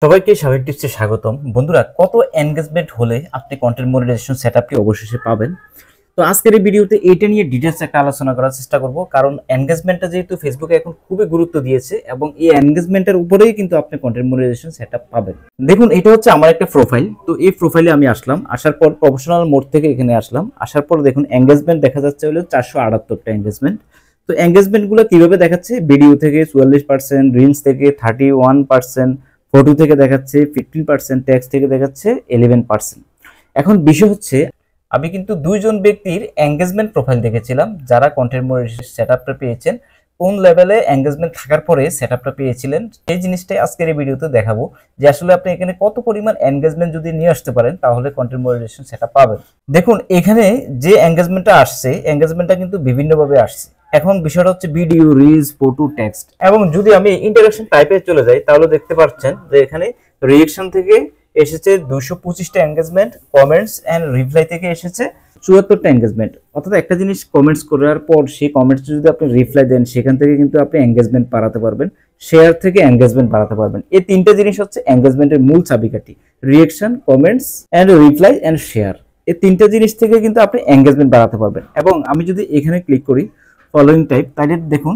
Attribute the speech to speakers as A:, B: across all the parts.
A: সবাইকে স্বাভাবিক টিপসে স্বাগতম। বন্ধুরা, কত এনগেজমেন্ট হলে আপনি কন্টেন্ট মনিটাইজেশন সেটআপটি অবশেষে পাবেন? তো আজকের এই ভিডিওতে এইটা নিয়ে ডিটেইলস একটা আলোচনা করার চেষ্টা করব, কারণ এনগেজমেন্টটা যেহেতু ফেসবুকে এখন খুবই গুরুত্ব দিয়েছে এবং এই এনগেজমেন্টের উপরেই কিন্তু আপনি কন্টেন্ট মনিটাইজেশন সেটআপ পাবেন। দেখুন, এটা হচ্ছে আমার একটা প্রোফাইল। তো এই প্রোফাইলে আমি আসলাম, আসার পর প্রফেশনাল মোড থেকে এখানে আসলাম। আসার পর দেখুন এনগেজমেন্ট দেখা যাচ্ছে হলো 478টা এনগেজমেন্ট। তো এনগেজমেন্টগুলো কিভাবে দেখাচ্ছে? ভিডিও থেকে 44%, রিলস থেকে 31%, ফটো থেকে দেখাচ্ছে 15%, টেক্সট থেকে দেখাচ্ছে 11%। এখন বিষয় হচ্ছে, আমি কিন্তু দুইজন ব্যক্তির এঙ্গেজমেন্ট প্রোফাইল দেখেছিলাম যারা কন্টেন্ট মনিটাইজেশন সেটআপটা পেয়েছেন। কোন লেভেলে এঙ্গেজমেন্ট থাকার পরে সেটআপটা পেয়েছিলেন সেই জিনিসটাই আজকের এই ভিডিওতে দেখাবো, যে আসলে আপনি এখানে কত পরিমাণ এঙ্গেজমেন্ট যদি নিয়ে আসতে পারেন তাহলে কন্টেন্ট মনিটাইজেশন সেটআপ পাবেন। দেখুন, এখানে যে এঙ্গেজমেন্টটা আসছে, এঙ্গেজমেন্টটা কিন্তু বিভিন্নভাবে আসছে। এখন বিষয়টা হচ্ছে ভিডিও, রিলস, ফটো, টেক্সট। এবং যদি আমি ইন্টারেকশন টাইপে চলে যাই তাহলে দেখতে পাচ্ছেন যে এখানে রিঅ্যাকশন থেকে এসেছে 225টা এঙ্গেজমেন্ট, কমেন্টস এন্ড রিপ্লাই থেকে এসেছে 74টা এঙ্গেজমেন্ট। অর্থাৎ একটা জিনিস কমেন্টস করার পর সেই কমেন্টস যদি আপনি রিপ্লাই দেন, সেখান থেকে কিন্তু আপনি এঙ্গেজমেন্ট বাড়াতে পারবেন। শেয়ার থেকে এঙ্গেজমেন্ট বাড়াতে পারবেন। এই তিনটা জিনিস হচ্ছে এঙ্গেজমেন্টের মূল চাবিকাঠি: reaction, comments and reply and share. এই তিনটা জিনিস থেকে কিন্তু আপনি এঙ্গেজমেন্ট বাড়াতে পারবেন। এবং আমি যদি এখানে ক্লিক করি ফলোইং টাইপ, তাহলে দেখুন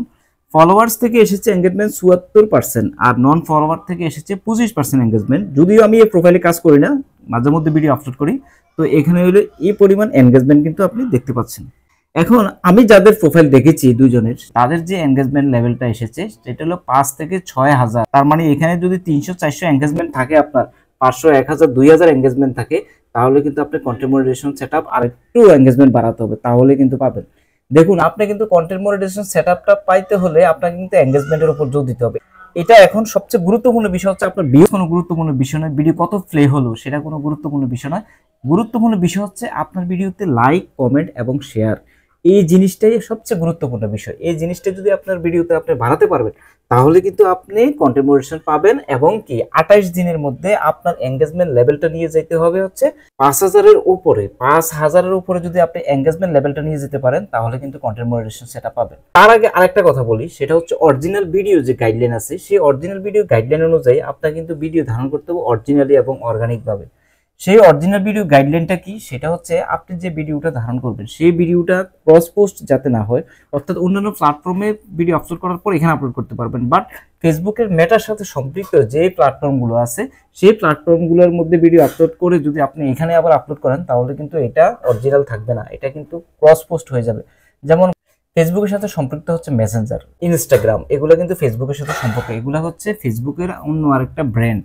A: ফলোয়ার্স থেকে এসেছে এঙ্গেজমেন্ট 74%, আর নন ফলোয়ার থেকে এসেছে 25% এঙ্গেজমেন্ট। যদিও আমি এই প্রোফাইলে কাজ করি না, মাঝে মধ্যে ভিডিও আপলোড করি, তো এখানে হলো এই পরিমাণ এঙ্গেজমেন্ট কিন্তু আপনি দেখতে পাচ্ছেন। এখন আমি যাদের প্রোফাইল দেখেছি দুইজনের, তাদের যে এঙ্গেজমেন্ট লেভেলটা এসেছে সেটা হলো 5 থেকে 6,000। তার মানে এখানে যদি 300-400 এঙ্গেজমেন্ট থাকে, আপনার 500, 1000, 2000 এঙ্গেজমেন্ট থাকে, তাহলে কিন্তু আপনি কন্টেন্ট মনিটাইজেশন সেটআপ আর একটু এঙ্গেজমেন্ট বাড়াতে হবে, তাহলে কিন্তু পাবেন। দেখুন, আপনি কিন্তু কন্টেন্ট মনিটাইজেশন সেটআপটা পাইতে হলে আপনাকে কিন্তু এঙ্গেজমেন্টের উপর জোর দিতে হবে। এটা এখন সবচেয়ে গুরুত্বপূর্ণ বিষয় হচ্ছে, আপনার ভিউ কোনো গুরুত্বপূর্ণ বিষয় নয়, ভিডিও কত প্লে হলো সেটা কোনো গুরুত্বপূর্ণ বিষয় নয়। গুরুত্বপূর্ণ বিষয় হচ্ছে আপনার ভিডিওতে লাইক, কমেন্ট এবং শেয়ার। এই জিনিসটাই সবচেয়ে গুরুত্বপূর্ণ বিষয়। এই জিনিসটা যদি আপনার ভিডিওতে আপনি বাড়াতে পারবেন, তাহলে কিন্তু আপনি কন্টেন্ট মনিটাইজেশন পাবেন। এবং কি 28 দিনের মধ্যে আপনার এঙ্গেজমেন্ট লেভেলটা নিয়ে যেতে হবে হচ্ছে 5000-এর উপরে। 5000-এর উপরে যদি আপনি এঙ্গেজমেন্ট লেভেলটা নিয়ে যেতে পারেন, তাহলে কিন্তু কন্টেন্ট মনিটাইজেশন সেটআপ পাবেন। তার আগে আরেকটা কথা বলি, সেটা হচ্ছে অরিজিনাল ভিডিও যে গাইডলাইন আছে, সেই অরিজিনাল ভিডিও গাইডলাইন অনুযায়ী আপনার কিন্তু ভিডিও ধারণ করতে হবে অরিজিনালি এবং অর্গানিক ভাবে। সেই অরিজিনাল ভিডিও গাইডলাইনটা কি? সেটা হচ্ছে আপনি যে ভিডিওটা ধারণ করবেন সেই ভিডিওটা ক্রস পোস্ট যাতে না হয়, অর্থাৎ অন্যান্য প্ল্যাটফর্মে ভিডিও আপলোড করার পর এখানে আপলোড করতে পারবেন, বাট ফেসবুকের মেটার সাথে সম্পৃক্ত যে প্ল্যাটফর্মগুলো আছে সেই প্ল্যাটফর্মগুলোর মধ্যে ভিডিও আপলোড করে যদি আপনি এখানে আবার আপলোড করেন, তাহলে কিন্তু এটা অরিজিনাল থাকবে না, এটা কিন্তু ক্রস পোস্ট হয়ে যাবে। যেমন ফেসবুকের সাথে সম্পৃক্ত হচ্ছে মেসেঞ্জার, ইনস্টাগ্রাম, এগুলো কিন্তু ফেসবুকের সাথে সম্পর্ক। এগুলো হচ্ছে ফেসবুকের অন্য আরেকটা ব্র্যান্ড,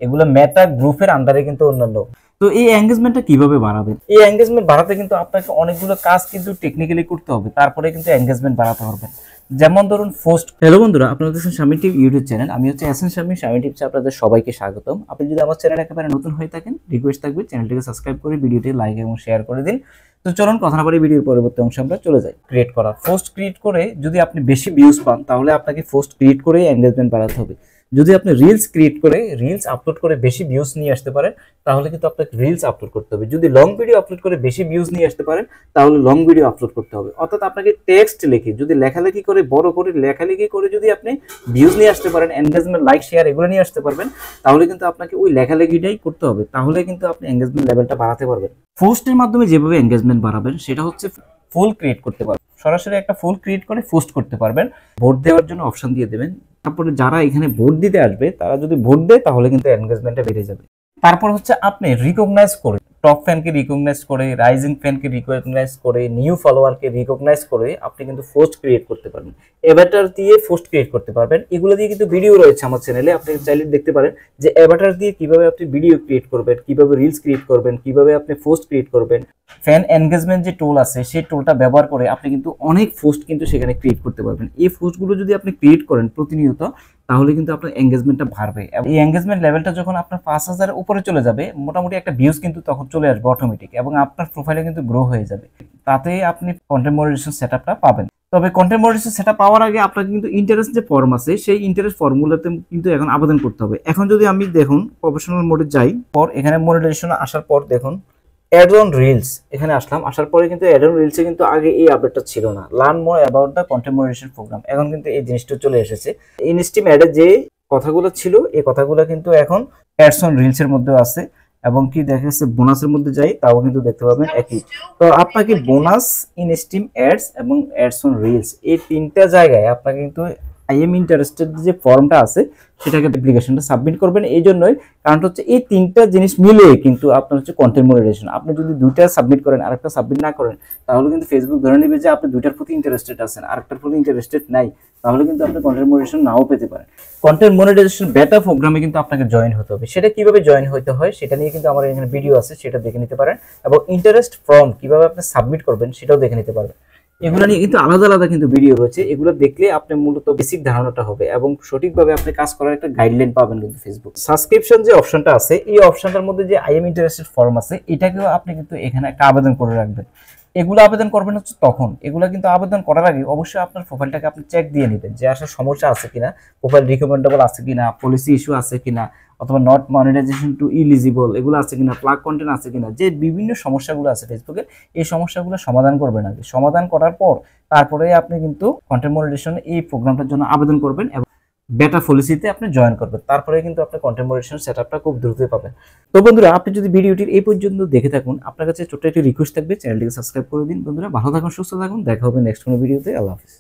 A: এগুলো মেটা গ্রুপের আন্ডারে কিন্তু অন্যান্য। তো এই এঙ্গেজমেন্টটা কিভাবে বাড়াবেন? এই এঙ্গেজমেন্ট বাড়াতে কিন্তু আপনাকে অনেকগুলো কাজ কিন্তু টেকনিক্যালি করতে হবে, তারপরে কিন্তু এঙ্গেজমেন্ট বাড়াতে পারবেন। যেমন ধরুন পোস্ট। হ্যালো বন্ধুরা, আপনারা দেখছেন শামী টিপ ইউটিউব চ্যানেল। আমি হচ্ছে এসএন শামী, শামী টিপসে আপনাদের সবাইকে স্বাগতম। আপনি যদি আমার চ্যানেল একেবারে নতুন হয়ে থাকেন, রিকোয়েস্ট থাকবে চ্যানেলটিকে সাবস্ক্রাইব করে ভিডিওটি লাইক এবং শেয়ার করে দিন। তো চলুন কথা না বলে ভিডিওর পরবর্তী অংশে আমরা চলে যাই। ক্রিয়েট করা, পোস্ট ক্রিয়েট করে যদি আপনি বেশি ভিউজ পান, তাহলে আপনাকে পোস্ট ক্রিয়েট করেই এঙ্গেজমেন্ট বাড়াতে হবে। যদি আপনি রিলস ক্রিয়েট করে রিলস আপলোড করে বেশি ভিউজ নিয়ে আসতে পারেন, তাহলে কিন্তু আপনাকে রিলস আপলোড করতে হবে। যদি লং ভিডিও আপলোড করে বেশি ভিউজ নিয়ে আসতে পারেন, তাহলে লং ভিডিও আপলোড করতে হবে। অর্থাৎ আপনাকে টেক্সট লিখে, যদি লেখালেখি করে, বড় করে লেখালেখি করে যদি আপনি ভিউজ নিয়ে আসতে পারেন, এনগেজমেন্ট, লাইক, শেয়ার এগুলো নিয়ে আসতে পারবেন, তাহলে কিন্তু আপনাকে ওই লেখালেখিটাই করতে হবে। তাহলে কিন্তু আপনি এনগেজমেন্ট লেভেলটা বাড়াতে পারবেন। পোস্টের মাধ্যমে যেভাবে এনগেজমেন্ট বাড়াবেন সেটা হচ্ছে ফুল ক্রিয়েট করতে পারবেন। সরাসরি একটা ফুল ক্রিয়েট করে পোস্ট করতে পারবেন। ভোট দেওয়ার জন্য অপশন দিয়ে দেবেন। তারপরে যারা এখানে ভোট দিতে আসবে, তারা যদি ভোট দেয় তাহলে কিন্তু এনগেজমেন্টটা বেড়ে যাবে। তারপর হচ্ছে আপনি রিকগনাইজ করে, টপ ফ্যানকে রিকগনাইজ করে, রাইজিং ফ্যানকে রিকগনাইজ করে, নিউ ফলোয়ারকে রিকগনাইজ করে আপনি কিন্তু পোস্ট ক্রিয়েট করতে পারবেন। অ্যাভাটার দিয়ে পোস্ট ক্রিয়েট করতে পারবেন। এগুলো দিয়ে কিন্তু ভিডিও রয়েছে আমার চ্যানেলে, আপনি চাইলে দেখতে পারেন যে অ্যাভাটার দিয়ে কিভাবে আপনি ভিডিও ক্রিয়েট করবেন, কিভাবে রিলস ক্রিয়েট করবেন, কিভাবে আপনি পোস্ট ক্রিয়েট করবেন। ফ্যান এনগেজমেন্ট যে টুল আছে, সেই টুলটা ব্যবহার করে আপনি কিন্তু অনেক পোস্ট কিন্তু সেখানে ক্রিয়েট করতে পারবেন। এই পোস্টগুলো যদি আপনি ক্রিয়েট করেন প্রতিনিয়ত, তাহলে কিন্তু আপনার এঙ্গেজমেন্টটা বাড়বে। এই এঙ্গেজমেন্ট লেভেলটা যখন আপনার 5000-এর উপরে চলে যাবে, মোটামুটি একটা ভিউজ কিন্তু তখন চলে আসবে অটোমেটিক, এবং আপনার প্রোফাইলে কিন্তু গ্রো হয়ে যাবে। তাতে আপনি কন্টেন্ট মনিটাইজেশন সেটআপটা পাবেন। তবে কন্টেন্ট মনিটাইজেশন সেটআপ পাওয়ার আগে আপনাকে কিন্তু ইন্টারেস্ট যে ফর্ম আছে, সেই ইন্টারেস্ট ফর্মুলাতে কিন্তু এখন আবেদন করতে হবে। এখন যদি আমি দেখুন প্রফেশনাল মোডে যাই, পর এখানে মনিটাইজেশন আসার পর দেখুন অ্যাড অন রিলস, এখানে আসলাম। আসার পরে কিন্তু অ্যাড অন রিলসে কিন্তু আগে এই আপডেটটা ছিল না, learn more about the content monetisation program. এখন কিন্তু এই জিনিসটা চলে এসেছে। ইনস্টিম অ্যাডে যে কথাগুলো ছিল এই কথাগুলো কিন্তু এখন অ্যাডস অন রিলস এর মধ্যে আছে, এবং কি দেখা যাচ্ছে বোনাসের মধ্যে যাই তাও কিন্তু দেখতে পাবেন একই। তো আপনাকে বোনাস, ইন স্ট্রিম অ্যাডস এবং অ্যাডস অন রিলস এই তিনটা জায়গায় আপনাকে কিন্তু আই এম ইন্টারেস্টেড যে ফর্মটা আছে সেটাকে অ্যাপ্লিকেশনটা সাবমিট করবেন। এই জন্যই কারণ হচ্ছে এই তিনটা জিনিস মিলে কিন্তু আপনার হচ্ছে কন্টেন্ট মনিটাইজেশন। আপনি যদি দুইটা সাবমিট করেন আরেকটা সাবমিট না করেন তাহলে কিন্তু ফেসবুক ধরে নেবে যে আপনি দুইটার প্রতি ইন্টারেস্টেড আছেন, আরেকটার প্রতি ইন্টারেস্টেড নাই, তাহলে কিন্তু আপনি কন্টেন্ট মনিটাইজেশন নাও পেতে পারেন। কন্টেন্ট মনিটাইজেশন বেটা প্রোগ্রামে কিন্তু আপনাকে জয়েন হতে হবে। সেটা কিভাবে জয়েন হতে হয় সেটা নিয়ে কিন্তু আমার এখানে ভিডিও আছে, সেটা দেখে নিতে পারেন, এবং ইন্টারেস্ট ফর্ম কিভাবে আপনি সাবমিট করবেন সেটাও দেখে নিতে পারবেন। এগুলো নিয়ে কিন্তু আলাদা আলাদা কিন্তু ভিডিও রয়েছে, এগুলো দেখলে আপনি মূলত বেসিক ধারণাটা হবে এবং সঠিকভাবে আপনি কাজ করার একটা গাইডলাইন পাবেন কিন্তু ফেসবুক। সাবস্ক্রিপশন যে অপশনটা আছে এই অপশনটার মধ্যে যে আই এম ইন্টারেস্টেড ফর্ম আছে এটাকেও আপনি কিন্তু এখানে একটা আবেদন করে রাখবেন। এগুলো আবেদন করবেন হচ্ছে তখন, এগুলো কিন্তু আবেদন করার আগে অবশ্যই আপনার প্রোফাইলটাকে আপনি চেক দিয়ে নেবেন যে আসলে সমস্যা আছে কিনা, প্রোফাইল রিকমেন্ডেবল আছে কিনা, পলিসি ইস্যু আছে কিনা, অথবা নট মনিটাইজেশন টু ইলিজিবল এগুলো আছে কিনা, প্লাগ কন্টেন্ট আছে কিনা, যে বিভিন্ন সমস্যাগুলো আছে ফেসবুকে এই সমস্যাগুলো সমাধান করবেন আগে। সমাধান করার পর তারপরে আপনি কিন্তু কন্টেন্ট মনিটাইজেশন এই প্রোগ্রামটার জন্য আবেদন করবেন এবং বেটা পলিসিতে আপনি জয়েন করবেন। তারপরে কিন্তু আপনি কন্টেন্ট মনিটাইজেশন সেটআপটা খুব দ্রুতই পাবেন। তো বন্ধুরা, আপনি যদি ভিডিওটির এই পর্যন্ত দেখে থাকুন, আপনার কাছে ছোট্ট একটি রিকোয়েস্ট থাকবে, চ্যানেলটিকে সাবস্ক্রাইব করে দিন। বন্ধুরা ভালো থাকুন, সুস্থ থাকুন, দেখা হবে নেক্সট কোনো ভিডিওতে। আল্লাহ হাফেজ।